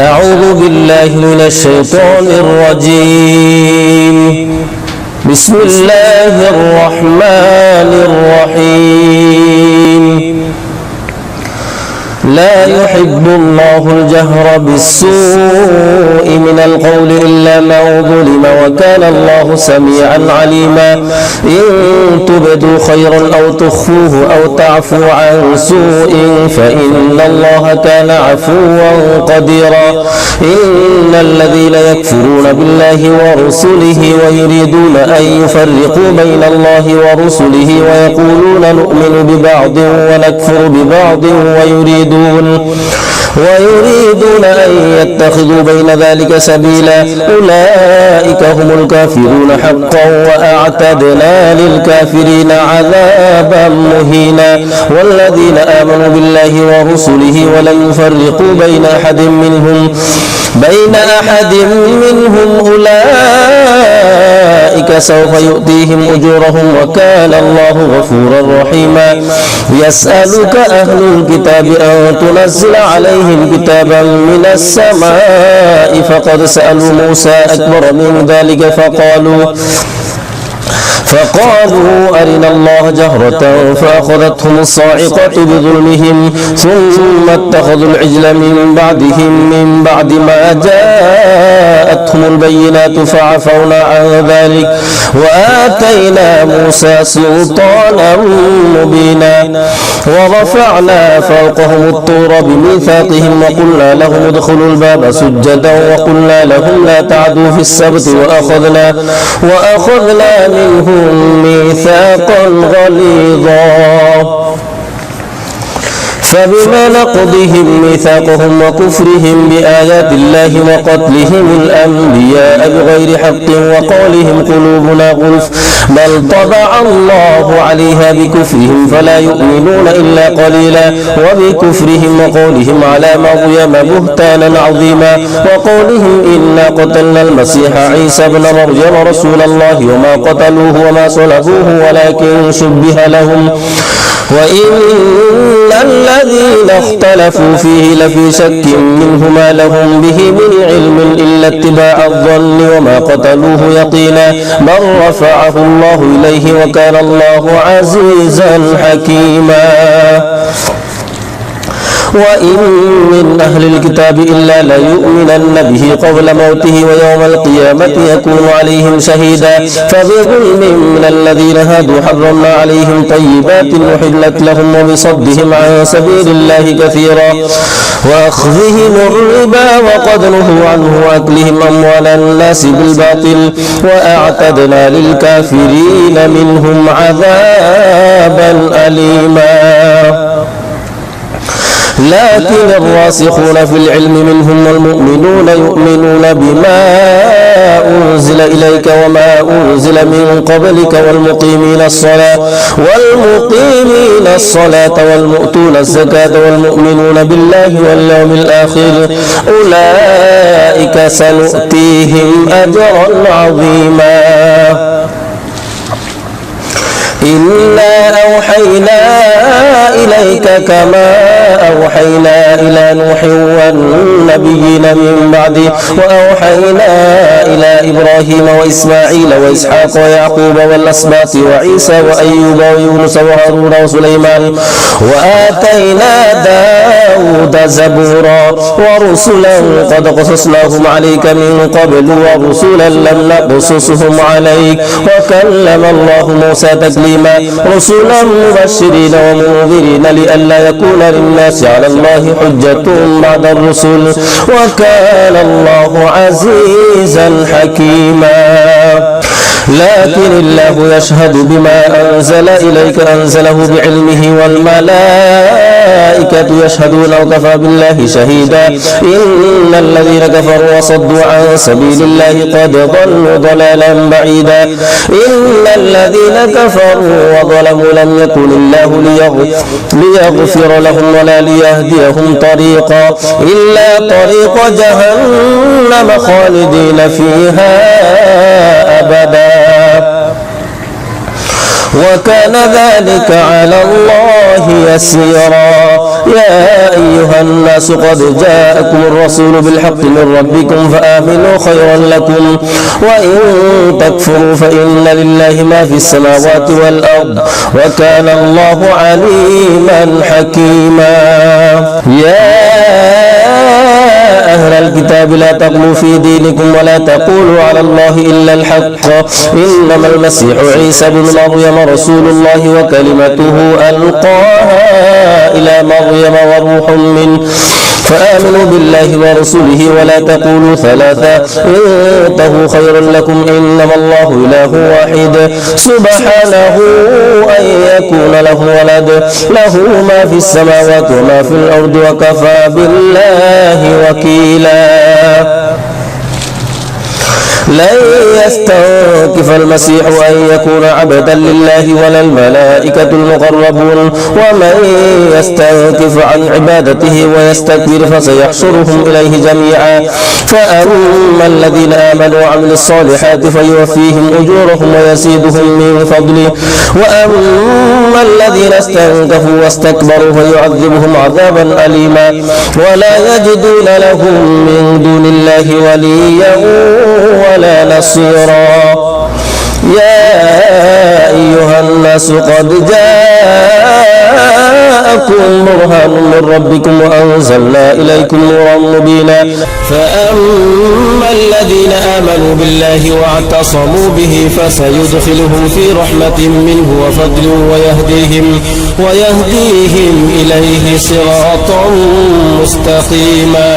أعوذ بالله من الشيطان الرجيم. بسم الله الرحمن الرحيم. لا يحب الله الجهر بالسوء من القول إلا من ظلم وكان الله سميعا عليما. إن تبدوا خيرا أو تخفوه أو تعفوا عن سوء فإن الله كان عفوا قديرا. إن الذين يكفرون بالله ورسله ويريدون أن يفرقوا بين الله ورسله ويقولون نؤمن ببعض ونكفر ببعض ويريدون أن يتخذوا بين ذلك سبيلا. أولئك هم الكافرون حقا وأعتدنا للكافرين عذابا مهينا. والذين آمنوا بالله ورسله ولم يفرقوا بين أحد منهم أولئك سوف يؤتيهم أجورهم وكان الله غفورا رحيما. يسألك أهل الكتاب أن تنزل عليهم كتابا من السماء فقد سألوا موسى أكبر من ذلك فقالوا أرنا الله جهرة فأخذتهم الصاعقة بظلمهم ثم اتخذوا العجل من بعد ما جاءتهم البينات فعفونا عن ذلك وآتينا موسى سلطانا مبينا. ورفعنا فوقهم الطور بميثاقهم وقلنا لهم ادخلوا الباب سجدا وقلنا لهم لا تعدوا في السبت وأخذنا منهم ميثاقا غليظا. فبما نقضهم ميثاقهم وكفرهم بآيات الله وقتلهم الأنبياء بغير حق وقولهم قلوبنا غلف بل طبع الله عليها بكفرهم فلا يؤمنون إلا قليلا. وبكفرهم وقولهم على مريم بهتانا عظيما وقولهم إنا قتلنا المسيح عيسى ابن مريم رسول الله وما قتلوه وما صلبوه ولكن شبه لهم وإن الذين اختلفوا فيه لفي شك منه ما لهم به من علم إلا اتباع الظن وما قتلوه يقينا بل رفعه الله إليه وكان الله عزيزا حكيما. وإن من أهل الكتاب إلا ليؤمنن به قبل موته ويوم القيامة يكون عليهم شهيدا. فبظلم من الذين هادوا حرمنا عليهم طيبات أحلت لهم وبصدهم عن سبيل الله كثيرا وأخذهم الربا وقد نهوا عنه وأكلهم أموال الناس بالباطل وأعتدنا للكافرين منهم عذابا أليما. لكن الراسخون في العلم منهم والمؤمنون يؤمنون بما أنزل إليك وما أنزل من قبلك والمقيمين الصلاة والمؤتون الزكاة والمؤمنون بالله واليوم الآخر أولئك سنؤتيهم أجرا عظيما. إنا أوحينا إليك كما أوحينا إلى نوح والنبيين من بعده وأوحينا إلى إبراهيم وإسماعيل وإسحاق ويعقوب والأسباط وعيسى وأيوب ويونس وهارون وسليمان وآتينا داود زبورا ورسلا قد قصصناهم عليك من قبل ورسلا لم نقصصهم عليك وكلم الله موسى تكليما. رسلا مبشرين ومنذرين لئلا يكون للناس على الله حجة بعد الرسل وكان الله عزيزا حكيما. لكن الله يشهد بما أنزل إليك أنزله بعلمه والملائكة يشهدون وكفى بالله شهيدا. إن الذين كفروا وصدوا عن سبيل الله قد ضلوا ضلالا بعيدا. إن الذين كفروا وظلموا لم يكن الله ليغفر لهم ولا ليهديهم طريقا إلا طريق جهنم خالدين فيها أبدا وكان ذلك على الله يسيرا. يا أيها الناس قد جاءكم الرسول بالحق من ربكم فآمنوا خيرا لكم، وإن تكفروا فإن لله ما في السماوات والأرض وكان الله عليما حكيما. يا أهل الكتاب لا تغلوا في دينكم ولا تقولوا على الله إلا الحق، إنما المسيح عيسى بن مريم رسول الله وكلمته ألقاها إلى مريم وروح منه، فآمنوا بالله ورسوله ولا تقولوا ثلاثة انتهوا خيرا لكم، إنما الله إله واحد سبحانه أن يكون له ولد، له ما في السماوات وما في الأرض وكفى بالله وكيلا. لن يستنكف المسيح أن يكون عبدا لله ولا الملائكة المقربون، ومن يستنكف عن عبادته ويستكبر فسيحشرهم إليه جميعا. فأما الذين آمنوا وعملوا الصالحات فيوفيهم أجورهم ويزيدهم من فضله، وأما الذين استنكفوا واستكبروا فيعذبهم عذابا أليما ولا يجدون لهم من دون الله وليا ولا نصيرا. يا أيها الناس قد جاءكم برهان من ربكم وأنزلنا إليكم نورا مبينا. فأما الذين آمنوا بالله واعتصموا به فسيدخلهم في رحمة منه وفضل ويهديهم إليه صراطا مستقيما.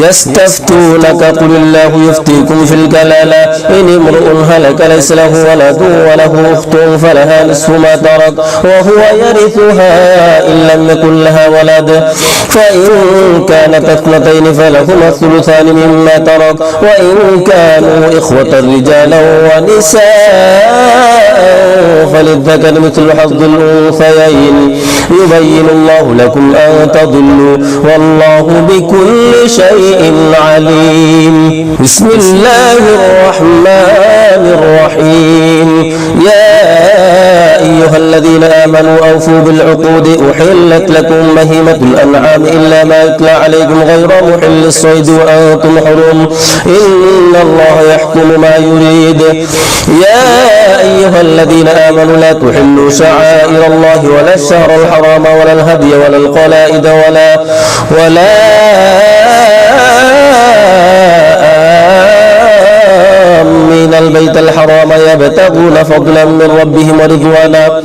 يستفتونك قل الله يفتيكم في الكلالة إن امرؤ هلك ليس له ولد وله أخت فلها نصف ما ترك وهو يرثها إن لم يكن لها ولد، فإن كانت اثنتين فلهما الثلثان مما ترك، وإن كانوا إخوة رجالا ونساء فللذكر مثل حظ الأنثيين. يبين الله لكم أن تضلوا والله بكل شيء عليم. بسم الله الرحمن الرحيم. يا أيها الذين آمنوا أوفوا بالعقود أحلت لكم بهيمة الأنعام إلا ما يتلى عليكم غير محل الصيد وأنتم حرم إن الله يحكم ما يريد. يا أيها الذين آمنوا لا تحلوا شعائر الله ولا الشهر الحرام ولا الهدي ولا القلائد ولا من البيت الحرام يبتغون فضلا من ربهم ورضوانا،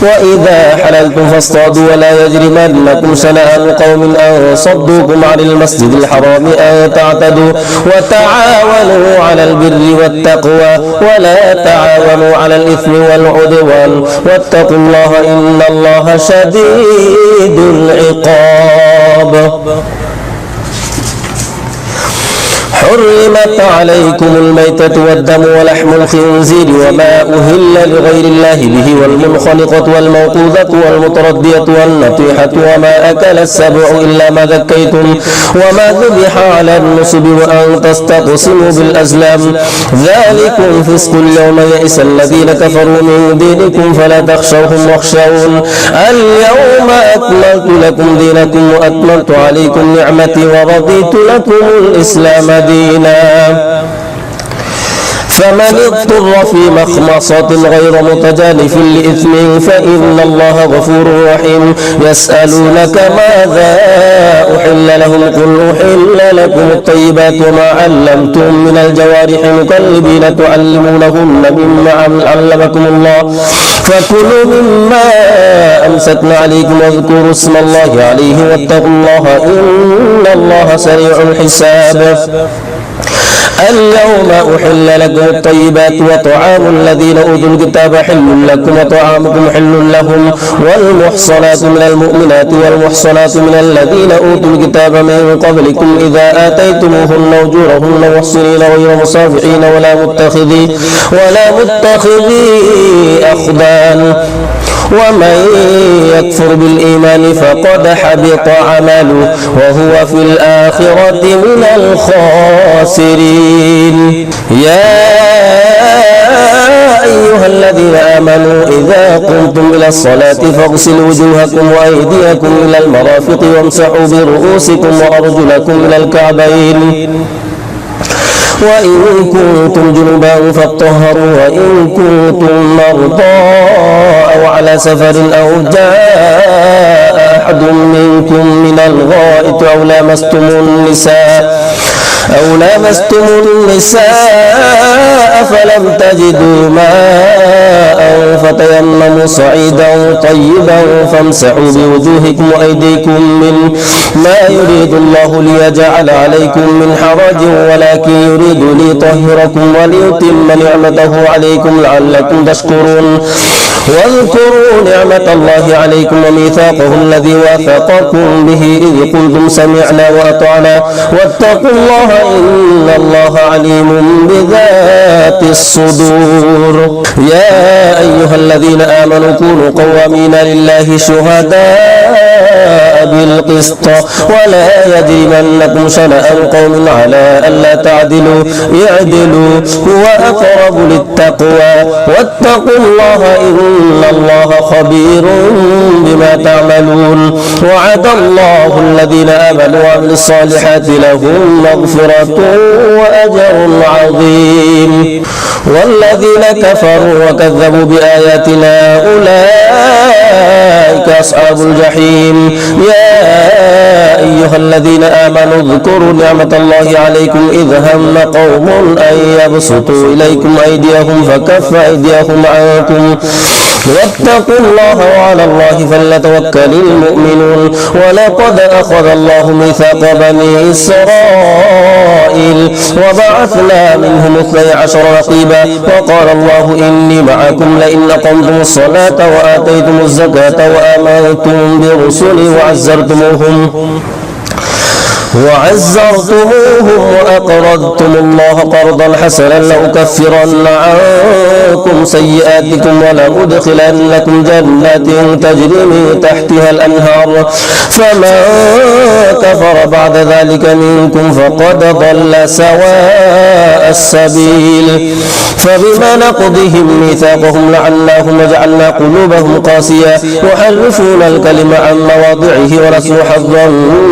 وإذا حللتم فاصطادوا ولا يجرمنكم شنآن قوم أن صدوكم عن المسجد الحرام أن تعتدوا، وتعاونوا على البر والتقوى ولا تعاونوا على الإثم والعدوان، واتقوا الله إن الله شديد العقاب. حرمت عليكم الميتة والدم ولحم الخنزير وما أهل لغير الله به والمنخنقة والموقوذة والمتردية والنطيحة وما أكل السبع إلا ما ذكيتم وما ذبح على النصب وأن تستقسموا بالأزلام ذلكم فسق. اليوم يئس الذين كفروا من دينكم فلا تخشوهم واخشون اليوم أكملت لكم دينكم وأتممت عليكم نعمتي ورضيت لكم الإسلام دينا. فمن اضطر في مخمصة غير متجانف لإثم فإن الله غفور رحيم. يسألونك ماذا أحل لهم قل أحل لكم الطيبات وما علمتم من الجوارح مكلبين تعلمونهن مما علمكم الله فكلوا مما أمسكنا عليكم واذكروا اسم الله عليه واتقوا الله إن الله سريع الحساب. اليوم أحل لكم الطيبات وطعام الذين أوتوا الكتاب حل لكم وطعامكم حل لهم والمحصنات من المؤمنات والمحصنات من الذين أوتوا الكتاب من قبلكم إذا آتيتموهن أجورهن محصنين غير مصافحين ولا متخذي أخدان ومن يكفر بالإيمان فقد حبط عمله وهو في الآخرة من الخاسرين. يا أيها الذين آمنوا إذا قمتم إلى الصلاة فاغسلوا وجوهكم وأيديكم إلى المرافق وامسحوا برؤوسكم وأرجلكم إلى الكعبين وإن كنتم جنبا فاطهروا وإن كنتم مرضى أو على سفر أو جاء أحد منكم من الغائط أو لامستم النساء فلم تجدوا ماء فتيمموا صعيدا طيبا فامسحوا بوجوهكم وأيديكم منه ما يريد الله ليجعل عليكم من حرج ولكن يريد ليطهركم وليتم نعمته عليكم لعلكم تشكرون واذكروا نعمة الله عليكم وميثاقه الذي واثقكم به إذ قلتم سمعنا وأطعنا واتقوا الله إن الله عليم بذات الصدور يا أيها الذين آمنوا كونوا قوامين لله شهداء بالقسط ولا يجرمنكم شنآن قوم على ألا تعدلوا اعدلوا هو أقرب للتقوى واتقوا الله إن الله خبير بما تعملون وعد الله الذين آمنوا وعملوا الصالحات لهم مغفرة وأجر عظيم والذين كفروا وكذبوا بآياتنا أولئك أصحاب الجحيم يا أيها الذين آمنوا اذكروا نعمة الله عليكم إذ هم قوم أن يبسطوا إليكم أيديهم فكف أيديهم عنكم واتقوا الله وعلى الله فليتوكل المؤمنون ولقد أخذ الله ميثاق بني إسرائيل وبعثنا منهم 12 نقيبا وقال الله إني معكم لئن أقمتم الصلاة وآتيتم الزكاة وآمنتم برسلي وعزرتموهم وأقرضتم الله قرضا حسنا لأكفرن عنكم سيئاتكم ولأدخلنكم جنات تجري من تحتها الأنهار فمن كفر بعد ذلك منكم فقد ضل سواء السبيل فبما نقضهم ميثاقهم لعناهم وجعلنا قلوبهم قاسية يحرفون الكلم عن مواضعه ونسوا حظا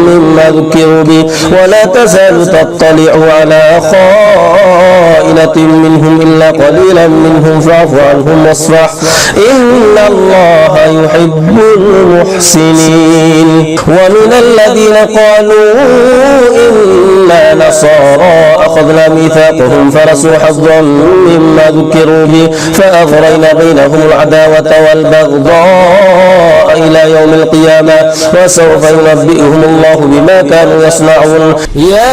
مما ذكروا به ولا تزال تطلع على خائنة منهم إلا قليلا منهم فاعف عنهم واصفح إن الله يحب المحسنين ومن الذين قالوا إنا نصارى أخذنا ميثاقهم فنسوا حظا مما ذكروا به فأغرينا بينهم العداوة والبغضاء إلى يوم القيامة وسوف ينبئهم الله بما كانوا يصنعون يا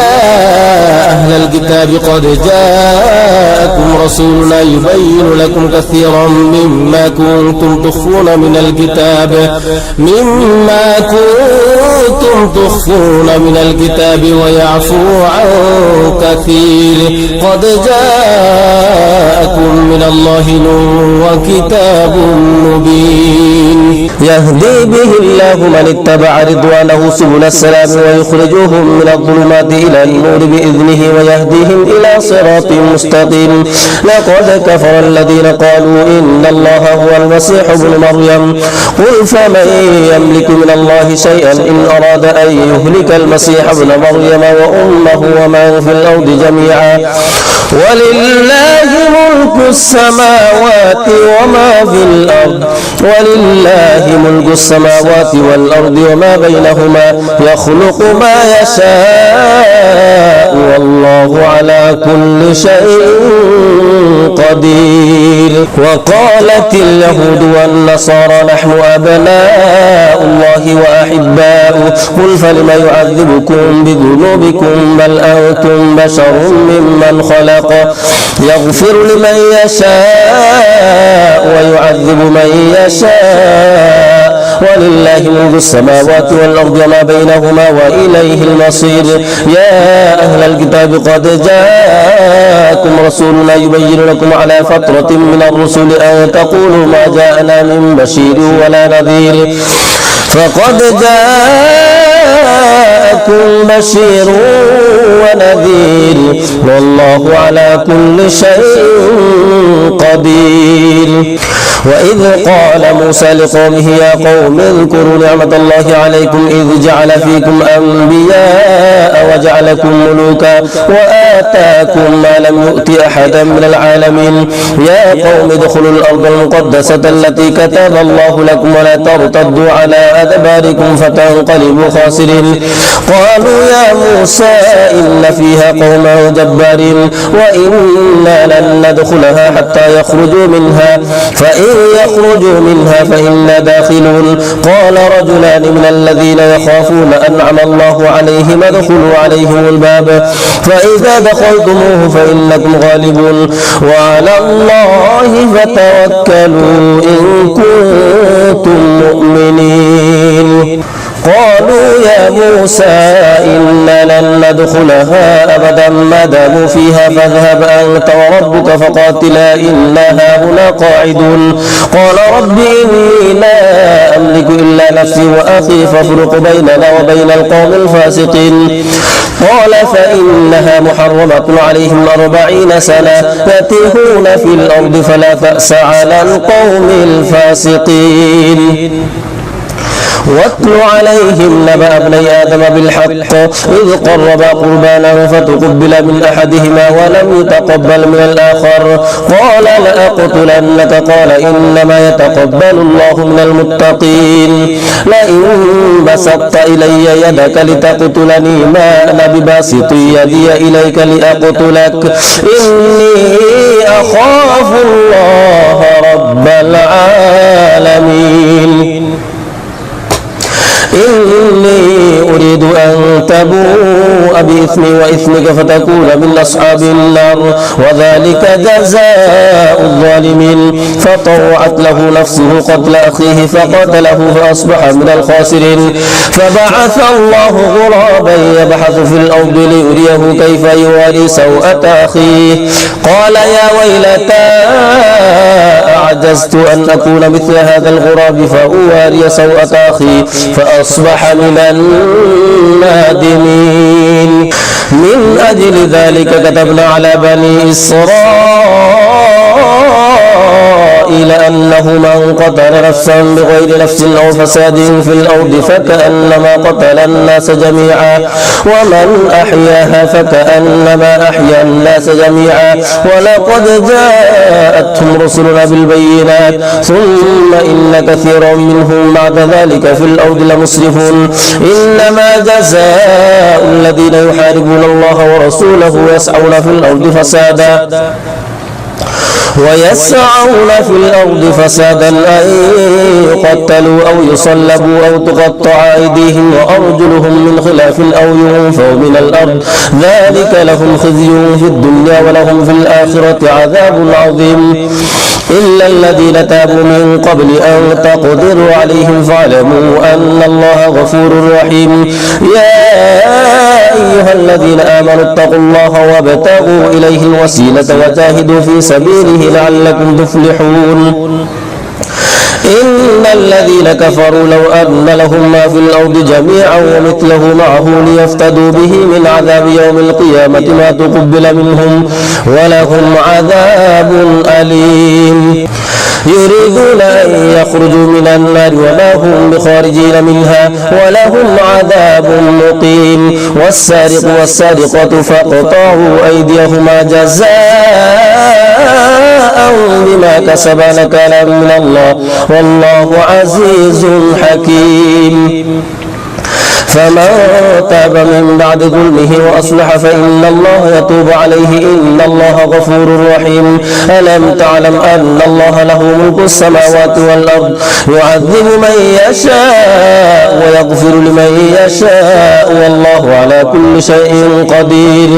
أهل الكتاب قد جاءكم رسولنا يبين لكم كثيرا مما كنتم تخفون من الكتاب ويعفو عن كثير قد جاءكم من الله نور وكتاب مبين يهدي به الله من اتبع رضوانه سبل السلام ويخرجهم من الظلمات إلى النور بإذنه ويهديهم إلى صراط مستقيم لقد كفر الذين قالوا إن الله هو المسيح ابن مريم قل فمن يملك من الله شيئا إن أراد أن يهلك المسيح ابن مريم وأمه ومن في الأرض جميعا ولله ملك السماوات وما في الأرض وما بينهما يخلق ما يشاء والله على كل شيء قدير وقالت اليهود والنصارى نحن أبناء الله وأحباؤه قل فلم يعذبكم بذنوبكم بل أنتم بشر ممن خلق يغفر لمن يشاء ويعذب من يشاء ولله ملك السماوات والأرض وما بينهما وإليه المصير يا أهل الكتاب قد جاءكم رسولنا يبين لكم على فترة من الرسل أن تقولوا ما جاءنا من بشير ولا نذير فقد جاءكم بشير ونذير والله على كل شيء قدير. وإذ قال موسى لقومه يا قوم اذكروا نعمة الله عليكم إذ جعل فيكم أنبياء وجعلكم ملوكا وآتاكم ما لم يؤت أحدا من العالمين يا قوم ادخلوا الأرض المقدسة التي كتب الله لكم ولا ترتدوا على أدباركم فتنقلبوا خاسرين. قالوا يا موسى إن فيها قوما جبارين وإنا لن ندخلها حتى يخرجوا منها فإن يخرجوا منها فإنا داخلون. قال رجلان من الذين يخافون أنعم الله عليهم ادخلوا عليهم الباب فإذا دخلتموه فإنكم غالبون وعلى الله فتوكلوا إن كنتم مؤمنين. قالوا يا موسى إنا لن ندخلها أبدا ما داموا فيها فاذهب أنت وربك فقاتلا إنا هاهنا قاعدون. قال رب إني لا أملك إلا نفسي وأخي فافرق بيننا وبين القوم الفاسقين. قال فإنها محرمة عليهم 40 سنة يتيهون في الأرض فلا تأس على القوم الفاسقين. واتل عليهم نبأ ابني آدم بالحق إذ قربا قربانا فتقبل من أحدهما ولم يتقبل من الآخر قال لأقتلنك قال إنما يتقبل الله من المتقين. لئن بسطت إلي يدك لتقتلني ما أنا بباسط يدي إليك لأقتلك إني أخاف الله رب العالمين. إني أريد أن تبوء بإثمي وإثمك فتكون من أصحاب النار وذلك جزاء الظالمين. فطوعت له نفسه قتل أخيه فقتله فأصبح من الخاسرين. فبعث الله غرابا يبحث في الأرض ليريه كيف يواري سوءة أخيه قال يا ويلتى أعجزت أن أكون مثل هذا الغراب فأواري سوءة أخي فأصبح من النادمين. من أجل ذلك كتبنا على بني إسرائيل أنه من قتل نفسا بغير نفس أو فساد في الأرض فكأنما قتل الناس جميعا ومن أحياها فكأنما أحيا الناس جميعا. ولقد جاءتهم رسلنا بالبينات ثم إن كثيرا منهم بعد ذلك في الأرض لمسرفون. إنما جزاء الذين يحاربون الله ورسوله ويسعون في الأرض فسادا أن يقتلوا أو يصلبوا أو تقطع أيديهم وأرجلهم من خلاف أو ينفوا من الأرض ذلك لهم خزي في الدنيا ولهم في الآخرة عذاب عظيم. إلا الذين تابوا من قبل أن تقدروا عليهم فاعلموا أن الله غفور رحيم. يا أيها الذين آمنوا اتقوا الله وابتغوا إليه الوسيلة وجاهدوا في سبيله لعلكم تفلحون. إن الذين كفروا لو أن لهم ما في الأرض جميعا ومثله معه ليفتدوا به من عذاب يوم القيامة ما تقبل منهم ولهم عذاب أليم. يريدون أن يخرجوا من النار وما هم بخارجين منها ولهم عذاب مقيم. والسارق والسارقة فاقطعوا أيديهما جزاء بما كسبا نكالا من الله والله عزيز حكيم. فمن تاب من بعد ظلمه وأصلح فإن الله يتوب عليه إن الله غفور رحيم. ألم تعلم أن الله له ملك السماوات والأرض يعذب من يشاء ويغفر لمن يشاء والله على كل شيء قدير.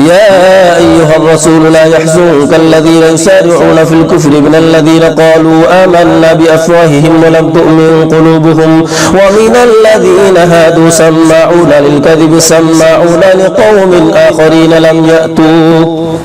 يا أيها الرسول لا يحزنك الذين يسارعون في الكفر من الذين قالوا آمنا بأفواههم ولم تؤمن قلوبهم ومن الذين هادوا سماعون للكذب سماعون لقوم آخرين لم يأتوك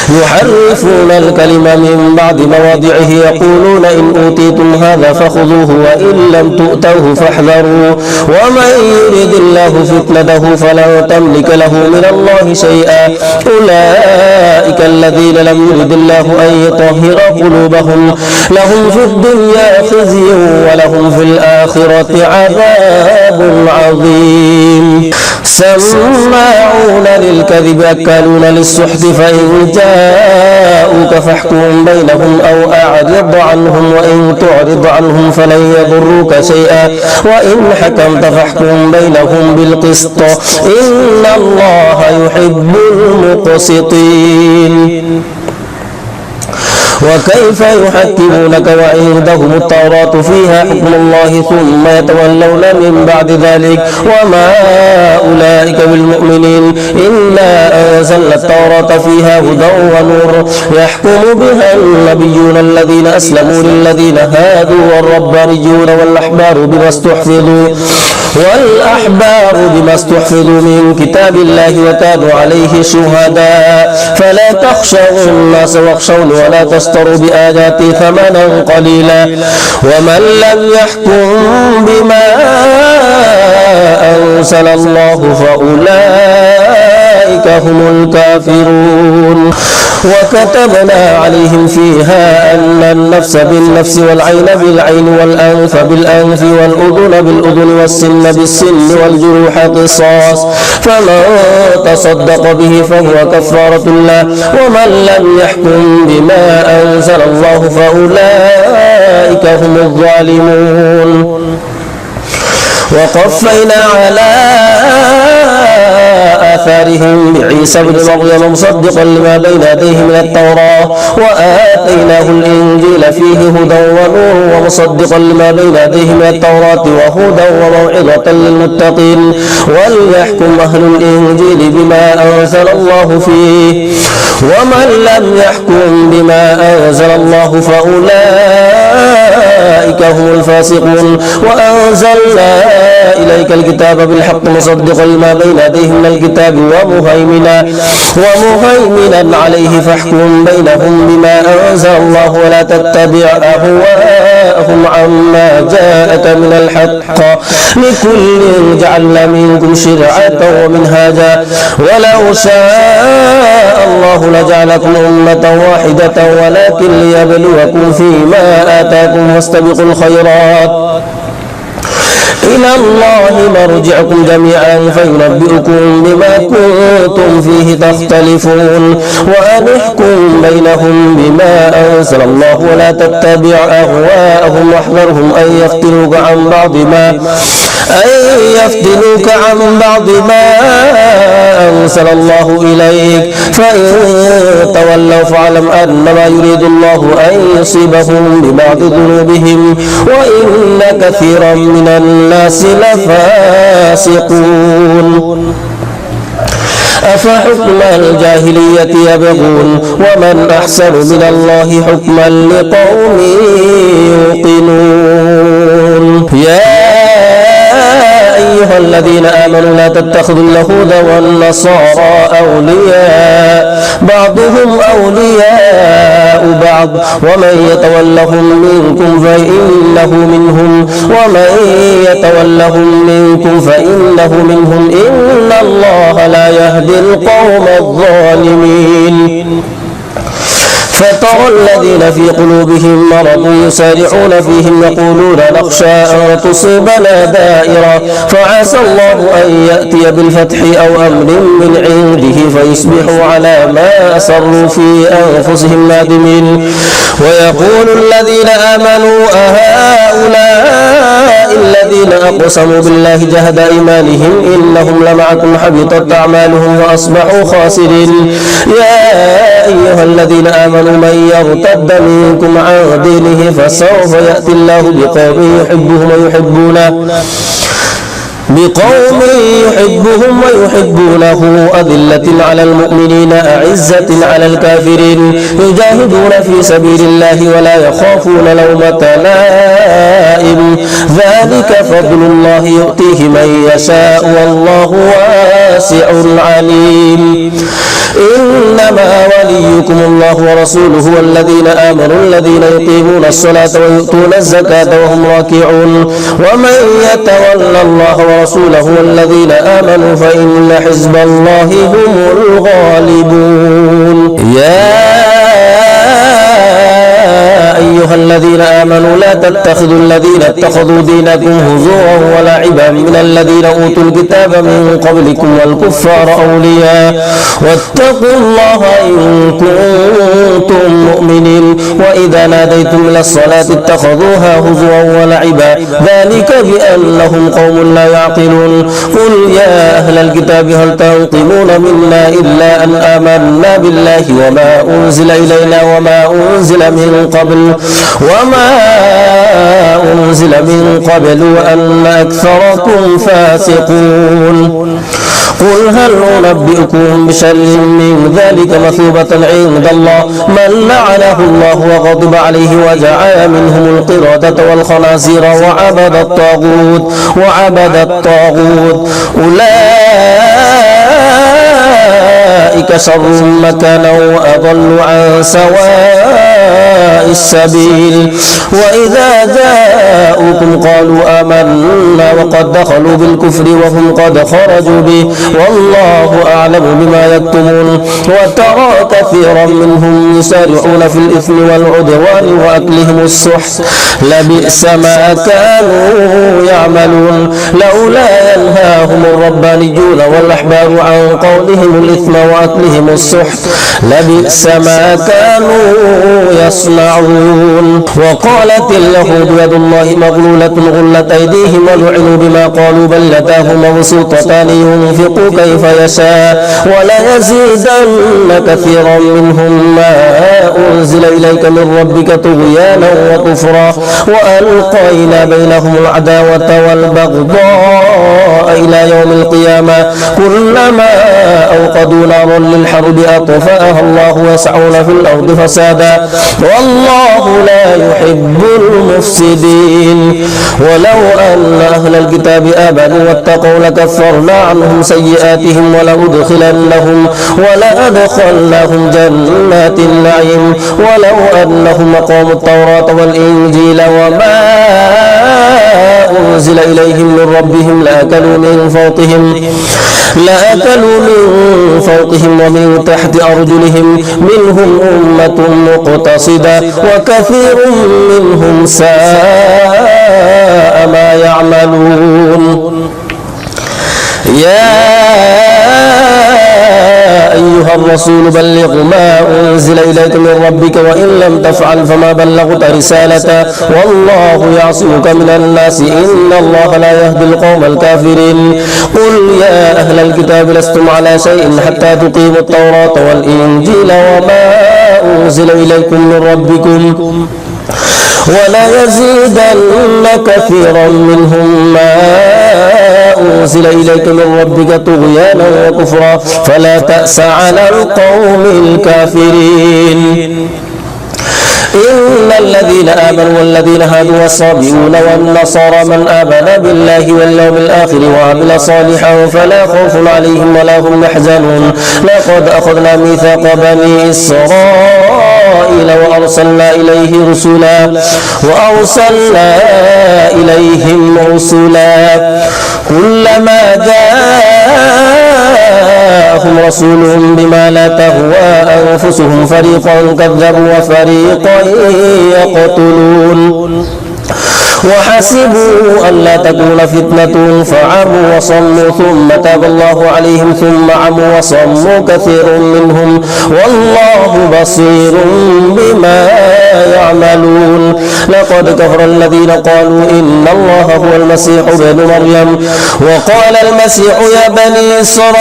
يحرفون الكلم من بعد مواضعه يقولون إن أوتيتم هذا فخذوه وإن لم تؤتوه فاحذروا ومن يرد الله فتنته فلن تملك له من الله شيئا أولئك الذين لم يرد الله أن يطهر قلوبهم لهم في الدنيا خزي ولهم في الآخرة عذاب عظيم سماعون للكذب أكالون للسحت فإن جاءوك فاحكم بينهم أو أعرض عنهم وإن تعرض عنهم فلن يضروك شيئا وإن حكمت فاحكم بينهم بالقسط إن الله يحب المقسطين وكيف يحكمونك وعندهم التوراة فيها حكم الله ثم يتولون من بعد ذلك وما أولئك بالمؤمنين إنا أنزلنا التوراة فيها هدى ونور يحكم بها النبيون الذين أسلموا للذين هادوا والربانيون والأحبار بما استحفظوا من كتاب الله وكانوا عليه شهداء فلا تخشوا الناس واخشون ولا تشتروا بآياتي ثمنا قليلا ومن لم يحكم بما أنزل الله فأولئك هم الكافرون وكتبنا عليهم فيها أن النفس بالنفس والعين بالعين والأنف بالأنف والأذن بالأذن والسن بالسن والجروح قصاص فمن تصدق به فهو كفارة له ومن لم يحكم بما أنزل الله فأولئك هم الظالمون وقفينا على آثارهم بعيسى بن مريم مصدقا لما بين يديه من التوراة وآتيناه الإنجيل فيه هدى ونور ومصدقا لما بين يديه من التوراة وهدى وموعظة للمتقين وليحكم أهل الإنجيل بما أنزل الله فيه ومن لم يحكم بما أنزل الله فأولئك هم الفاسقون وأنزلنا إليك الكتاب بالحق مصدقا لما بين يديه من الكتاب ومهيمنا عليه فاحكم بينهم بما أنزل الله ولا تتبع أهواءهم عما جاءك من الحق لكل جعلنا منكم شرعة ومنهاجا ولو شاء الله لجعلكم أمة واحدة ولكن ليبلوكم فيما آتاكم واستبقوا الخيرات إلى الله مرجعكم جميعا فينبئكم بما كنتم فيه تختلفون وأن احكم بينهم بما أنزل الله ولا تتبع أهواءهم واحذرهم أن يفتنوك عن بعض ما أنزل الله إليك فإن تولوا فاعلم أنما يريد الله أن يصيبهم ببعض ذنوبهم وإن كثيرا من الناس لفاسقون أفحكم الجاهلية يبغون ومن أحسن من الله حكما لقوم يوقنون يا أيها الذين آمنوا لا تتخذوا اليهود والنصارى أولياء بعضهم أولياء بعض ومن يتولهم منكم فإنه منهم إن الله لا يهدي القوم الظالمين فترى الذين في قلوبهم مرض يسارعون فيهم يقولون نخشى أن تصيبنا دائرة فعسى الله أن يأتي بالفتح أو أمر من عنده فيصبحوا على ما أسروا في أنفسهم نادمين ويقول الذين آمنوا أهؤلاء الذين أقسموا بالله جهد إيمانهم إنهم لمعكم حبطت أعمالهم فأصبحوا خاسرين يا أيها الذين آمنوا من يرتد منكم عن دينه فسوف يأتي الله بقوم يحبهم ويحبونه أذلة على المؤمنين أعزة على الكافرين يجاهدون في سبيل الله ولا يخافون لومة لائم ذلك فضل الله يؤتيه من يشاء والله واسع عليم إنما وليكم الله ورسوله والذين آمنوا الذين يقيمون الصلاة ويؤتون الزكاة وهم راكعون ومن يتولى الله ورسوله والذين آمنوا فإن حزب الله هم الغالبون. يا أيها الذين آمنوا لا تتخذوا الذين اتخذوا دينكم هزوا ولعبا من الذين أوتوا الكتاب من قبلكم والكفار أولياء واتقوا الله إن كنتم مؤمنين. وإذا ناديتم إلى الصلاة اتخذوها هزوا ولعبا ذلك بأنهم قوم لا يعقلون. قل يا أهل الكتاب هل تنقمون منا إلا أن آمنا بالله وما أنزل إلينا وما أنزل من قبل وأن أكثركم فاسقون. قل هل ننبئكم بشر من ذلك مثوبة عند الله من لعنه الله وغضب عليه وجعل منهم القردة والخنازير وعبد الطاغوت أولئك شر مكانا وأضل عن سواء السبيل. وإذا جاءوكم قالوا آمنا وقد دخلوا بالكفر وهم قد خرجوا به والله أعلم بما يكتمون. وترى كثيرا منهم يسارعون في الإثم والعدوان وأكلهم السحت لبئس ما كانوا يعملون. لولا ينهاهم الربانيون والأحبار عن قولهم الإثم وأكلهم السحت لبئس ما كانوا يصنعون. وقالت اليهود يد الله مغلولة غلت أيديهم ولعنوا بما قالوا بل يداه مبسوطتان ينفق كيف يشاء وليزيدن كثيرا منهم ما أنزل إليك من ربك طغيانا وكفرا وألقينا بينهم العداوة والبغضاء إلى يوم القيامة كلما أوقدوا نارا للحرب أطفأها الله ويسعون في الأرض فسادا والله لا يحب المفسدين. ولو أن أهل الكتاب آمنوا واتقوا لكفرنا عنهم سيئاتهم ولأدخلناهم جنات النعيم ولو أنهم أقاموا التوراة والإنجيل وما أنزل إليهم من ربهم لأكلوا من فوقهم ومن تحت أرجلهم منهم أمة مقتصدة وكثير منهم ساء ما يعملون. يا أيها الرسول بلغ ما أنزل إليك من ربك وإن لم تفعل فما بلغت رسالته والله يعصمك من الناس إن الله لا يهدي القوم الكافرين. قل يا أهل الكتاب لستم على شيء حتى تقيموا التوراة والإنجيل وما أنزل إليكم من ربكم وليزيدن كثيرا منهم ما أنزل إليك من ربك طغيانا وكفرا فلا تأس على القوم الكافرين. إن الذين آمنوا والذين هادوا والصابئون والنصارى من آمن بالله واليوم الآخر وعمل صالحا فلا خوف عليهم ولا هم يحزنون. لقد أخذنا ميثاق بني إسرائيل وأرسلنا إليهم رسلا كلما جاءهم رسول بما لا تهوى أنفسهم فريقا كذبوا وفريقا يقتلون. وحسبوا ألا تكون فتنة فعموا وصموا ثم تاب الله عليهم ثم عموا وصموا كثير منهم والله بصير بما يعملون. لقد كفر الذين قالوا إن الله هو المسيح ابن مريم وقال المسيح يا بني إسرائيل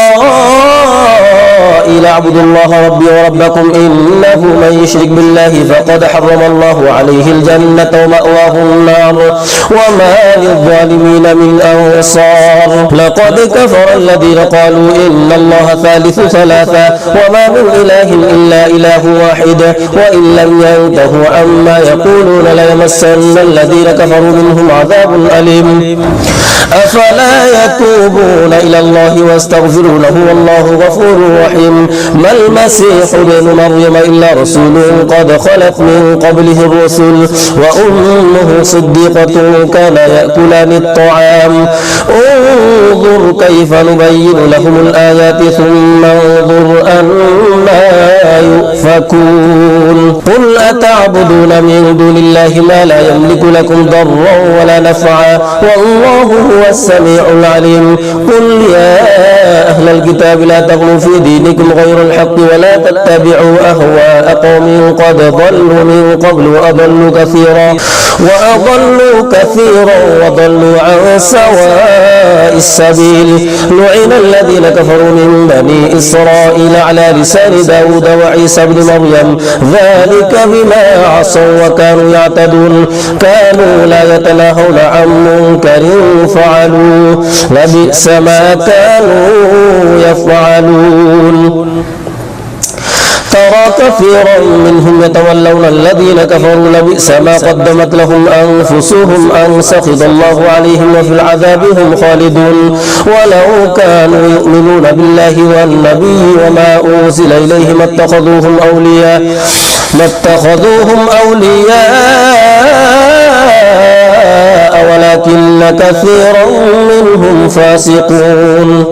اعبدوا الله ربي وربكم إنه من يشرك بالله فقد حرم الله عليه الجنة ومأواه النار وما للظالمين من أنصار. لقد كفر الذين قالوا إن الله ثالث ثلاثة وما من إله إلا إله واحد وإن لم ينتهوا عما يقولون ليمسن الذين كفروا منهم عذاب أليم. أفلا يتوبون إلى الله واستغفرونه والله غفور رحيم. ما المسيح ابن مريم إلا رسول قد خلت من قبله الرسل وأمه صديقة كان يأكلان الطعام انظر كيف نبين لهم الآيات ثم انظر أنا يؤفكون قل أتعبدون من دون الله ما لا يملك لكم ضرا ولا نفعا والله هو السميع العليم قل يا أهل الكتاب لا تغلوا في دينكم غير الحق ولا تتبعوا أهواء قوم قد ضلوا من قبل وأضلوا كثيرا وضلوا عن سواء السبيل لعن الذين كفروا من بني إسرائيل على لسان داود وعيسى بن مريم ذلك بما عصوا وكانوا يعتدون كانوا لا يتناهون عن منكر فعلوه لبئس ما كانوا يفعلون ترى كثيرا منهم يتولون الذين كفروا لبئس ما قدمت لهم أنفسهم أن سخط الله عليهم وفي العذاب هم خالدون ولو كانوا يؤمنون بالله والنبي وما أنزل إليهم ما اتخذوهم أولياء ولكن كثيرا منهم فاسقون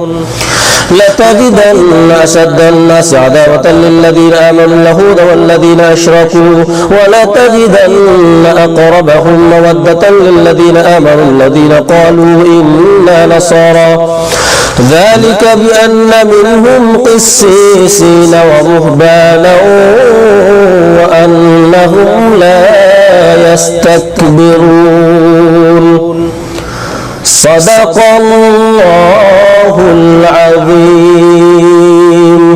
لتجدن أشد الناس عداوة للذين آمنوا اليهود والذين أشركوا ولتجدن أقربهم مودة للذين آمنوا الذين قالوا إنا نصارى ذلك بأن منهم قسيسين ورهبانا وأنهم لا يستكبرون صدق الله العظيم.